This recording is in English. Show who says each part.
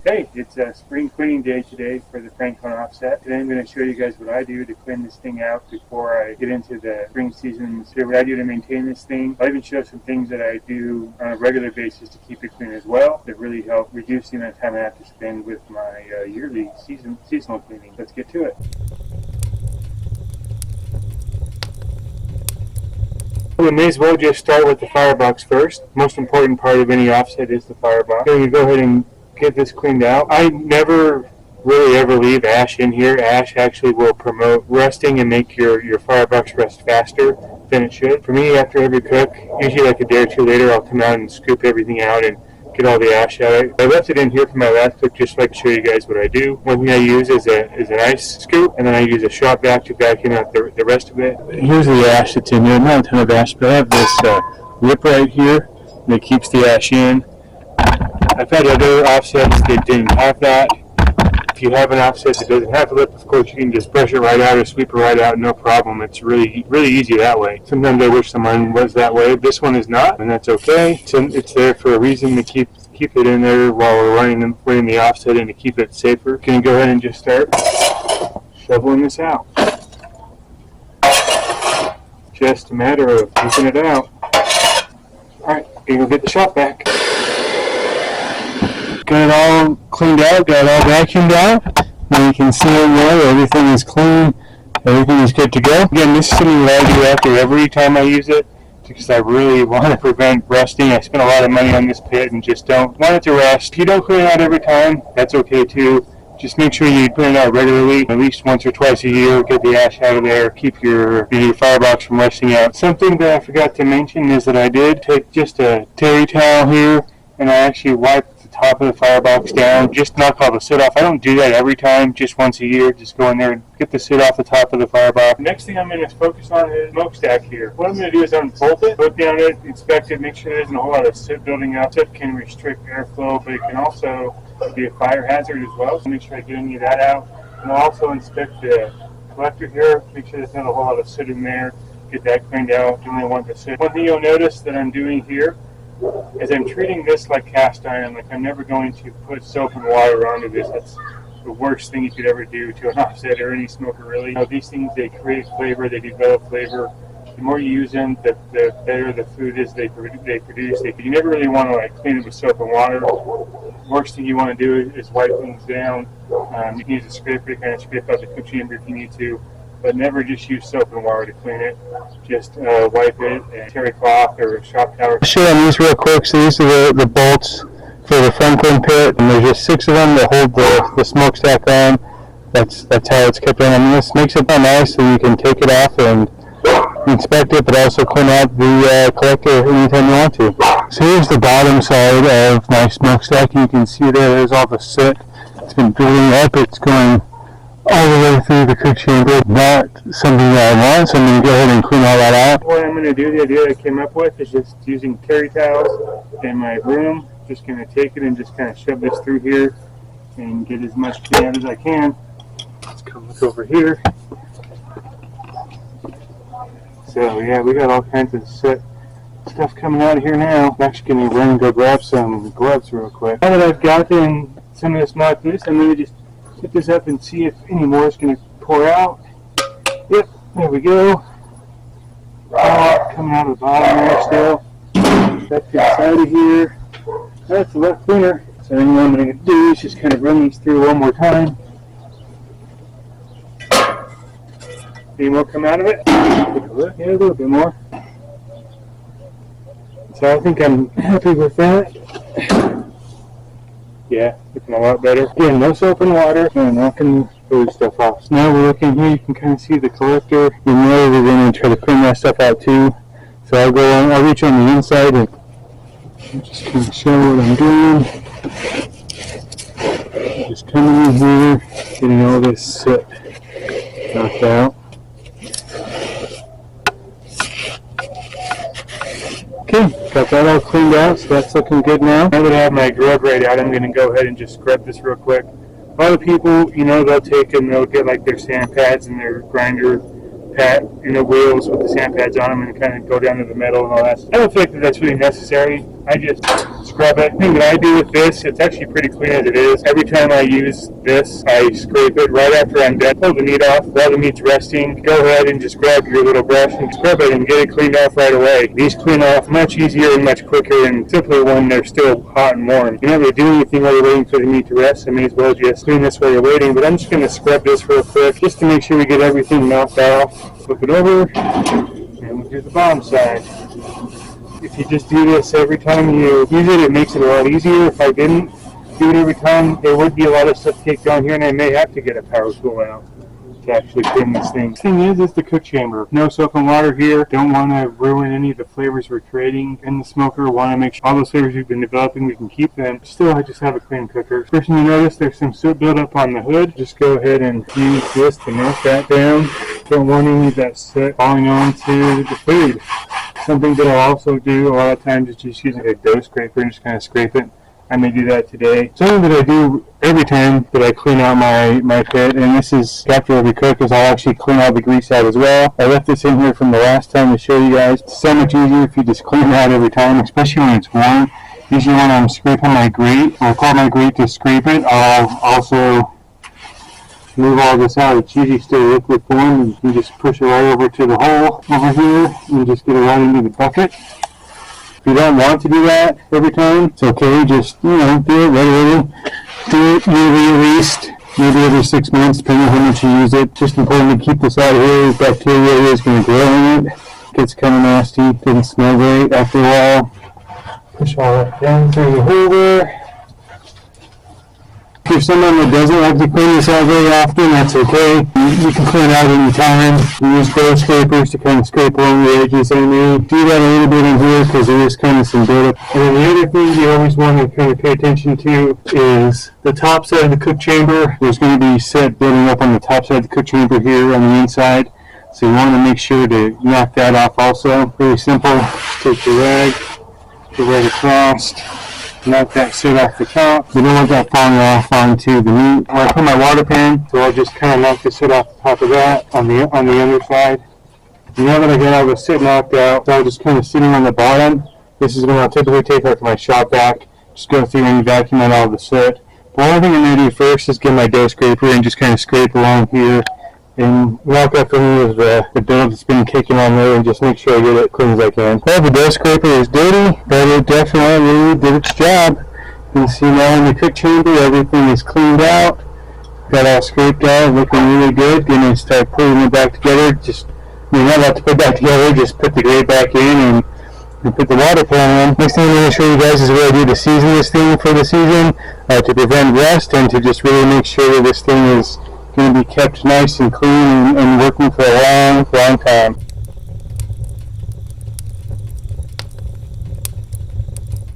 Speaker 1: Hey, it's a spring cleaning day today for the Franklin offset. Today I'm going to show you guys what I do to clean this thing out before I get into the spring season. So what I do to maintain this thing. I'll even show some things that I do on a regular basis to keep it clean as well that really help reduce the amount of time I have to spend with my yearly seasonal cleaning. Let's get to it. We may as well just start with the Firebox first. The most important part of any offset is the Firebox. So you go ahead and get this cleaned out. I never really ever leave ash in here. Ash actually will promote rusting and make your Firebox rust faster than it should. For me, after every cook, usually like a day or two later, I'll come out and scoop everything out and get all the ash out. I left it in here for my last cook just so I can show you guys what I do. One thing I use is an ice scoop, and then I use a shop vac to vacuum out the rest of it. Here's the ash that's in here. Not a ton of ash, but I have this lip right here that keeps the ash in. I've had other offsets that didn't have that. If you have an offset that doesn't have a lip, of course you can just brush it right out or sweep it right out, no problem. It's really easy that way. Sometimes I wish mine was that way. This one is not, and that's okay. It's there for a reason to keep it in there while we're running the offset and to keep it safer. Can you go ahead and just start shoveling this out? Just a matter of keeping it out. Alright, gonna go get the shop vac. Got it all cleaned out, got it all vacuumed out. And you can see in there, everything is clean, everything is good to go. Again, this is something that I do after every time I use it, because I really want to prevent rusting. I spend a lot of money on this pit and just don't want it to rust. If you don't clean it out every time, that's okay too. Just make sure you clean it out regularly, at least once or twice a year. Get the ash out of there, keep your Firebox from rusting out. Something that I forgot to mention is that I did take just a terry towel here, and I actually wiped top of the Firebox down, just knock all the soot off. I don't do that every time, just once a year. Just go in there and get the soot off the top of the Firebox. Next thing I'm going to focus on is Smokestack here. What I'm going to do is unbolt it, look down it, inspect it, make sure there isn't a whole lot of soot building up. Soot can restrict airflow, but it can also be a fire hazard as well, so make sure I get any of that out. And I'll also inspect the collector here, make sure there's not a whole lot of soot in there, get that cleaned out. Generally want the soot. One thing you'll notice that I'm doing here is I'm treating this like cast iron. Like I'm never going to put soap and water onto this. That's the worst thing you could ever do to an offset or any smoker really. These things, they create flavor, they develop flavor. The more you use them, the better the food is they produce. You never really want to like clean it with soap and water. The worst thing you want to do is wipe things down. You can use a scraper to kind of scrape out the cook chamber if you need to. But never just use soap and water to clean it. Just wipe it and terry cloth or a shop towel. I'll show you on these real quick. So these are the bolts for the Franklin pit, and there's just 6 of them that hold the smokestack on. That's how it's kept on. I mean, this makes it nice so you can take it off and inspect it, but also clean out the collector anytime you want to. So here's the bottom side of my smokestack. You can see there's all the soot. It's been building up. It's going all the way through the cook chamber. Not something that I want, so I'm going to go ahead and clean all that out. What I'm going to do, the idea that I came up with is just using terry towels and my broom. Just going to take it and just kind of shove this through here and get as much clean out as I can. Let's come look over here. So yeah, we got all kinds of stuff coming out of here now. I'm actually going to run and go grab some gloves real quick. Now that I've gotten some of this muck loose, I'm going to just pick this up and see if any more is going to pour out. Yep, there we go. Coming out of the bottom there still. That gets out of here. That's a lot cleaner. So then what I'm going to do is just kind of run these through one more time. Any more come out of it? Take a look. Yeah, a little bit more. So I think I'm happy with that. Yeah, looking a lot better. Again, no soap and water. And knocking the stuff off. So now we're looking here, you can kind of see the collector. You know we're going to try to clean that stuff out too. So I'll reach on the inside and just kind of show what I'm doing. Just coming in here, getting all this soot knocked out. Okay, got that all cleaned out, so that's looking good now. Now that I have my grub right out, I'm going to go ahead and just scrub this real quick. A lot of people, they'll take and they'll get like their sand pads and their grinder pat in the wheels with the sand pads on them and kind of go down to the metal and all that. I don't feel like that's really necessary. I just scrub it. The thing that I do with this, it's actually pretty clean as it is. Every time I use this, I scrape it right after I'm done. Pull the meat off while the meat's resting. Go ahead and just grab your little brush and scrub it and get it cleaned off right away. These clean off much easier and much quicker and simpler when they're still hot and warm. You're not really doing anything while you're waiting for the meat to rest, so may as well just clean this while you're waiting. But I'm just going to scrub this real quick just to make sure we get everything knocked off. Flip it over and we'll do the bottom side. If you just do this every time you use it, it makes it a lot easier. If I didn't do it every time, there would be a lot of stuff caked on here, and I may have to get a power tool out to actually clean this thing. The thing is the cook chamber. No soap and water here. Don't want to ruin any of the flavors we're creating in the smoker. Want to make sure all those flavors we've been developing, we can keep them. Still, I just have a clean cooker. First thing you notice, there's some soot buildup on the hood. Just go ahead and use this to knock that down. Don't want any of that soot falling onto the food. Something that I'll also do a lot of times is just using a dough scraper and just kind of scrape it. I may do that today. Something that I do every time that I clean out my pit, and this is after every cook, is I'll actually clean all the grease out as well. I left this in here from the last time to show you guys. It's so much easier if you just clean it out every time, especially when it's warm. Usually when I'm scraping my grate, or call my grate to scrape it, I'll also move all this out. It's usually still liquid form, and you can just push it right over to the hole over here and just get it right into the bucket. If you don't want to do that every time, it's okay. Just, do it regularly. Do it yearly at least, maybe every 6 months, depending on how much you use it. Just important to keep this out of here. Bacteria is going to grow in it. It gets kind of nasty. Doesn't smell great after a while. Push all that down through the hole there. If you're someone that doesn't like to clean this out very often, that's okay. You can clean it out anytime. You use dough scrapers to kind of scrape along the edges. I may do that a little bit in here because there is kind of some buildup. And then the other thing you always want to kind of pay attention to is the top side of the cook chamber. There's going to be soot building up on the top side of the cook chamber here on the inside. So you want to make sure to knock that off also. Very simple. Take your rag, go right across. Knock that soot off the top. We don't want that falling off onto the meat. Where I put my water pan, so I'll just kind of knock the soot off the top of that on the underside. And now that I got all the soot knocked out, so I'm just kind of sitting on the bottom. This is when I'll typically take out my shop vac. Just go through and vacuum out all the soot. But one thing I'm going to do first is get my dough scraper and just kind of scrape along here and knock out any of the dough that's been kicking on there and just make sure I get it clean as I can. Well, the dough scraper is dirty, but it definitely did its job. You can see now in the cook chamber, everything is cleaned out. Got all scraped out, looking really good. Going to start putting it back together. You're not allowed to put it back together, just put the grate back in and put the water pan in. Next thing I'm going to show you guys is what I do to season this thing for the season, to prevent rust and to just really make sure that this thing is going to be kept nice and clean and working for a long, long time.